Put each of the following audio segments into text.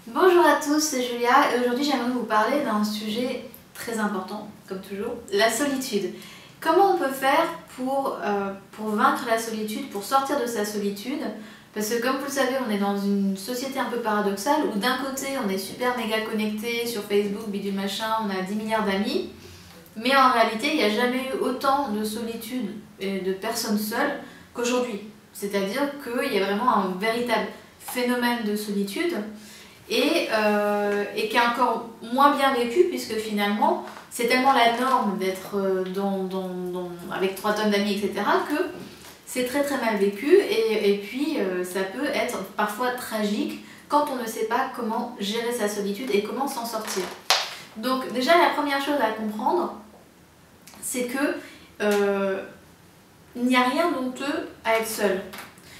Bonjour à tous, c'est Julia et aujourd'hui j'aimerais vous parler d'un sujet très important, comme toujours, la solitude. Comment on peut faire pour vaincre la solitude, pour sortir de sa solitude? Parce que comme vous le savez, on est dans une société un peu paradoxale où d'un côté on est super méga connecté sur Facebook, bidule machin, on a 10 milliards d'amis, mais en réalité il n'y a jamais eu autant de solitude et de personnes seules qu'aujourd'hui. C'est-à-dire qu'il y a vraiment un véritable phénomène de solitude et qui est encore moins bien vécu puisque finalement c'est tellement la norme d'être avec 3 tonnes d'amis, etc., que c'est très très mal vécu et puis ça peut être parfois tragique quand on ne sait pas comment gérer sa solitude et comment s'en sortir. Donc déjà la première chose à comprendre, c'est que il n'y a rien d'honteux à être seul.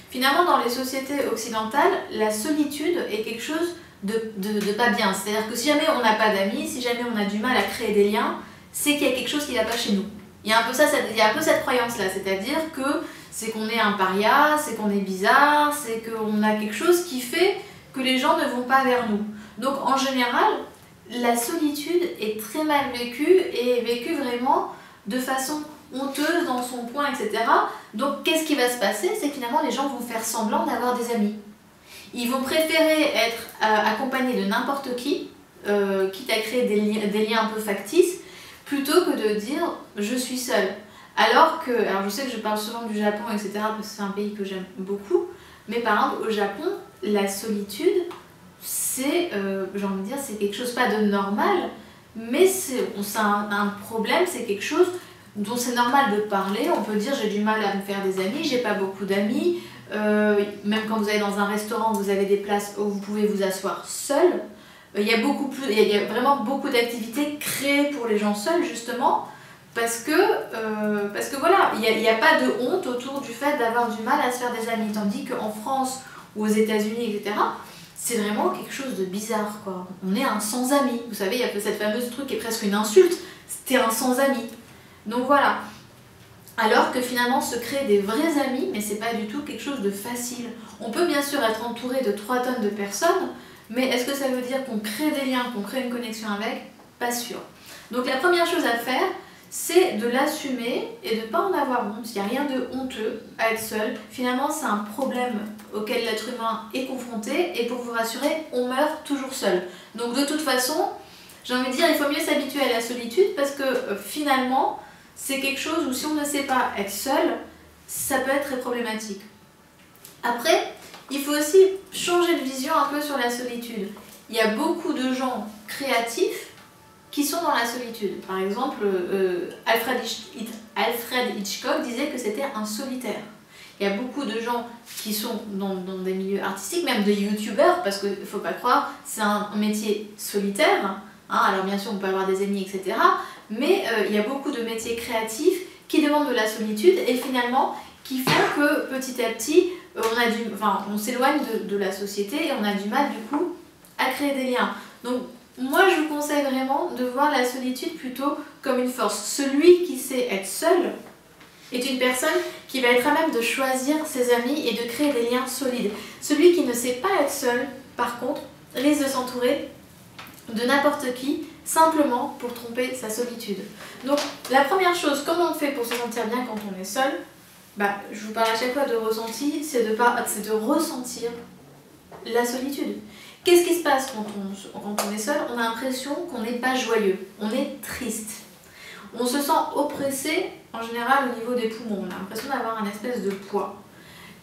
Finalement, dans les sociétés occidentales, la solitude est quelque chose de pas bien. C'est-à-dire que si jamais on n'a pas d'amis, si jamais on a du mal à créer des liens, c'est qu'il y a quelque chose qui ne va pas chez nous. Il y a un peu cette croyance-là, c'est-à-dire que c'est qu'on est un paria, c'est qu'on est bizarre, c'est qu'on a quelque chose qui fait que les gens ne vont pas vers nous. Donc en général, la solitude est très mal vécue et est vécue vraiment de façon honteuse dans son coin, etc. Donc qu'est-ce qui va se passer? C'est que finalement les gens vont faire semblant d'avoir des amis. Ils vont préférer être accompagnés de n'importe qui, quitte à créer des liens un peu factices, plutôt que de dire je suis seule. Alors je sais que je parle souvent du Japon, etc., parce que c'est un pays que j'aime beaucoup, mais par exemple au Japon, la solitude, c'est, j'ai envie de dire, c'est quelque chose pas de normal, mais c'est un problème, c'est quelque chose dont c'est normal de parler. On peut dire j'ai du mal à me faire des amis, j'ai pas beaucoup d'amis, même quand vous allez dans un restaurant, vous avez des places où vous pouvez vous asseoir seul. Il y a vraiment beaucoup d'activités créées pour les gens seuls, justement, parce que voilà, il n'y a pas de honte autour du fait d'avoir du mal à se faire des amis, tandis qu'en France ou aux États-Unis, etc., c'est vraiment quelque chose de bizarre, quoi. On est un sans-amis. Vous savez, il y a cette fameuse truc qui est presque une insulte, t'es un sans-amis. Donc voilà. Alors que finalement se créer des vrais amis, mais c'est pas du tout quelque chose de facile. On peut bien sûr être entouré de 3 tonnes de personnes, mais est-ce que ça veut dire qu'on crée des liens, qu'on crée une connexion avec? Pas sûr. Donc la première chose à faire, c'est de l'assumer et de ne pas en avoir honte. Il n'y a rien de honteux à être seul. Finalement, c'est un problème auquel l'être humain est confronté, et pour vous rassurer, on meurt toujours seul. Donc de toute façon, j'ai envie de dire, il faut mieux s'habituer à la solitude parce que finalement, c'est quelque chose où si on ne sait pas être seul, ça peut être très problématique. Après, il faut aussi changer de vision un peu sur la solitude. Il y a beaucoup de gens créatifs qui sont dans la solitude. Par exemple, Alfred Hitchcock disait que c'était un solitaire. Il y a beaucoup de gens qui sont dans des milieux artistiques, même de youtubeurs, parce qu'il ne faut pas croire, c'est un métier solitaire. Hein, alors bien sûr, on peut avoir des ennemis, etc. Mais il y a beaucoup de métiers créatifs qui demandent de la solitude et finalement qui font que petit à petit, on s'éloigne de la société et on a du mal du coup à créer des liens. Donc moi je vous conseille vraiment de voir la solitude plutôt comme une force. Celui qui sait être seul est une personne qui va être à même de choisir ses amis et de créer des liens solides. Celui qui ne sait pas être seul, par contre, risque de s'entourer de n'importe qui, simplement pour tromper sa solitude. Donc la première chose, comment on fait pour se sentir bien quand on est seul? Je vous parle à chaque fois de ressenti, c'est de ressentir la solitude. Qu'est-ce qui se passe quand on est seul? On a l'impression qu'on n'est pas joyeux, on est triste. On se sent oppressé en général au niveau des poumons, on a l'impression d'avoir un espèce de poids.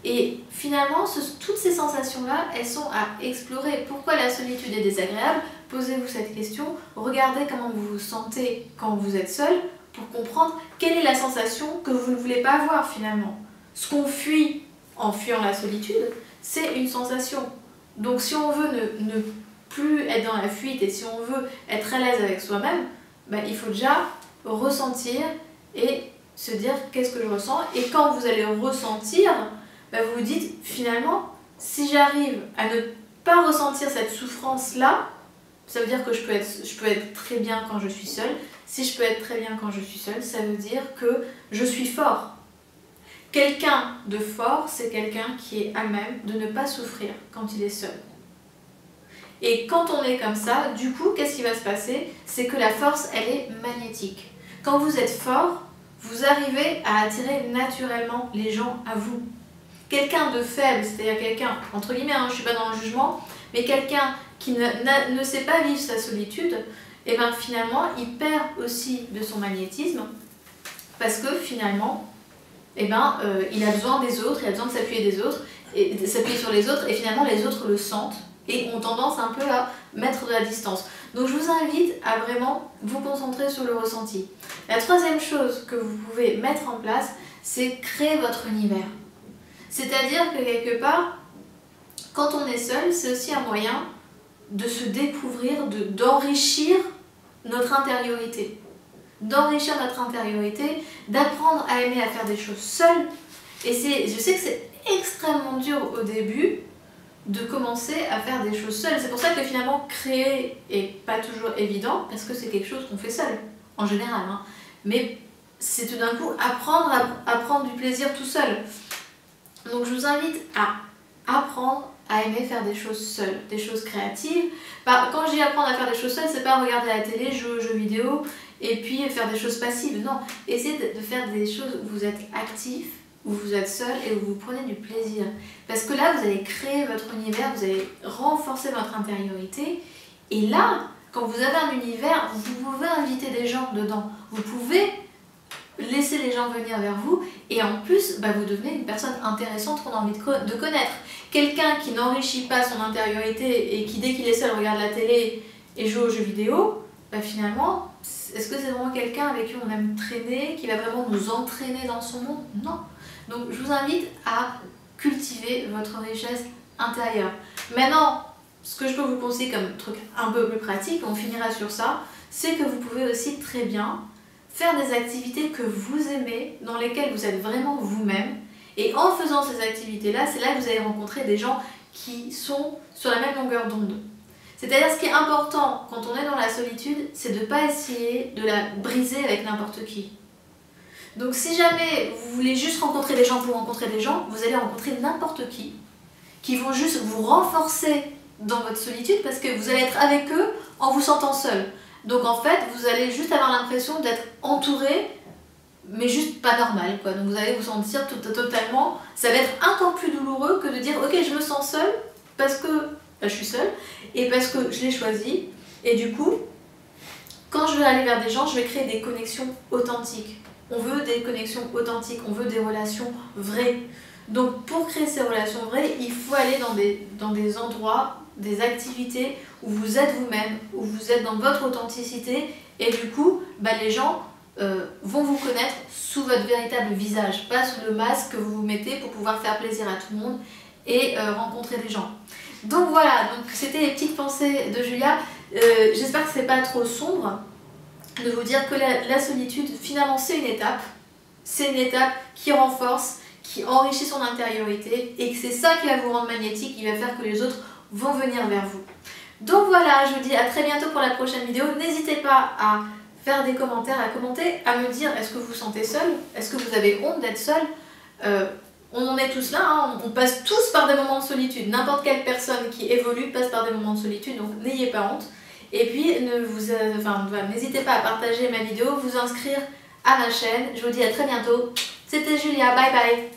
Et finalement, toutes ces sensations-là, elles sont à explorer. Pourquoi la solitude est désagréable? Posez-vous cette question, regardez comment vous vous sentez quand vous êtes seul pour comprendre quelle est la sensation que vous ne voulez pas avoir finalement. Ce qu'on fuit en fuyant la solitude, c'est une sensation. Donc si on veut ne plus être dans la fuite et si on veut être à l'aise avec soi-même, il faut déjà ressentir et se dire qu'est-ce que je ressens. Et quand vous allez ressentir, vous vous dites finalement, si j'arrive à ne pas ressentir cette souffrance-là, ça veut dire que je peux être très bien quand je suis seule. Si je peux être très bien quand je suis seule, ça veut dire que je suis fort. Quelqu'un de fort, c'est quelqu'un qui est à même de ne pas souffrir quand il est seul. Et quand on est comme ça, du coup, qu'est-ce qui va se passer? C'est que la force, elle est magnétique. Quand vous êtes fort, vous arrivez à attirer naturellement les gens à vous. Quelqu'un de faible, c'est-à-dire quelqu'un, entre guillemets, hein, je ne suis pas dans le jugement, mais quelqu'un qui ne sait pas vivre sa solitude, et bien finalement, il perd aussi de son magnétisme, parce que finalement, il a besoin des autres, il a besoin de s'appuyer des autres, et de s'appuyer sur les autres, et finalement les autres le sentent, et ont tendance un peu à mettre de la distance. Donc je vous invite à vraiment vous concentrer sur le ressenti. La troisième chose que vous pouvez mettre en place, c'est créer votre univers. C'est-à-dire que quelque part, quand on est seul, c'est aussi un moyen de se découvrir, d'enrichir notre intériorité. D'enrichir notre intériorité, d'apprendre à aimer à faire des choses seul. Et je sais que c'est extrêmement dur au début de commencer à faire des choses seul. C'est pour ça que finalement créer est pas toujours évident, parce que c'est quelque chose qu'on fait seul, en général. Hein. Mais c'est tout d'un coup apprendre à prendre du plaisir tout seul. Donc je vous invite à apprendre à aimer faire des choses seules, des choses créatives. Quand je dis apprendre à faire des choses seules, c'est pas regarder la télé, jouer aux jeux vidéo et puis faire des choses passives. Non, essayez de faire des choses où vous êtes actif, où vous êtes seul et où vous prenez du plaisir. Parce que là, vous allez créer votre univers, vous allez renforcer votre intériorité. Et là, quand vous avez un univers, vous pouvez inviter des gens dedans. Vous pouvez laisser les gens venir vers vous et en plus vous devenez une personne intéressante qu'on a envie de connaître. Quelqu'un qui n'enrichit pas son intériorité et qui dès qu'il est seul regarde la télé et joue aux jeux vidéo, finalement, est-ce que c'est vraiment quelqu'un avec qui on aime traîner, qui va vraiment nous entraîner dans son monde? Non. Donc je vous invite à cultiver votre richesse intérieure. Maintenant, ce que je peux vous conseiller comme truc un peu plus pratique, on finira sur ça, c'est que vous pouvez aussi très bien faire des activités que vous aimez, dans lesquelles vous êtes vraiment vous-même. Et en faisant ces activités-là, c'est là que vous allez rencontrer des gens qui sont sur la même longueur d'onde. C'est-à-dire, ce qui est important quand on est dans la solitude, c'est de ne pas essayer de la briser avec n'importe qui. Donc si jamais vous voulez juste rencontrer des gens pour rencontrer des gens, vous allez rencontrer n'importe qui vont juste vous renforcer dans votre solitude parce que vous allez être avec eux en vous sentant seul. Donc en fait, vous allez juste avoir l'impression d'être entouré, mais juste pas normal, quoi. Donc vous allez vous sentir totalement... Ça va être encore plus douloureux que de dire « Ok, je me sens seule parce que je suis seule et parce que je l'ai choisi. » Et du coup, quand je vais aller vers des gens, je vais créer des connexions authentiques. On veut des connexions authentiques, on veut des relations vraies. Donc pour créer ces relations vraies, il faut aller dans des endroits, des activités où vous êtes vous-même, où vous êtes dans votre authenticité et du coup, les gens vont vous connaître sous votre véritable visage, pas sous le masque que vous vous mettez pour pouvoir faire plaisir à tout le monde et rencontrer des gens. Donc voilà, donc c'était les petites pensées de Julia. J'espère que c'est pas trop sombre de vous dire que la solitude, finalement, c'est une étape. C'est une étape qui renforce, qui enrichit son intériorité et que c'est ça qui va vous rendre magnétique, qui va faire que les autres vont venir vers vous. Donc voilà, je vous dis à très bientôt pour la prochaine vidéo. N'hésitez pas à faire des commentaires, à commenter, à me dire est-ce que vous vous sentez seul? Est-ce que vous avez honte d'être seul? On en est tous là, hein, on passe tous par des moments de solitude. N'importe quelle personne qui évolue passe par des moments de solitude, donc n'ayez pas honte. Et puis, n'hésitez pas à partager ma vidéo, vous inscrire à ma chaîne. Je vous dis à très bientôt. C'était Julia, bye bye.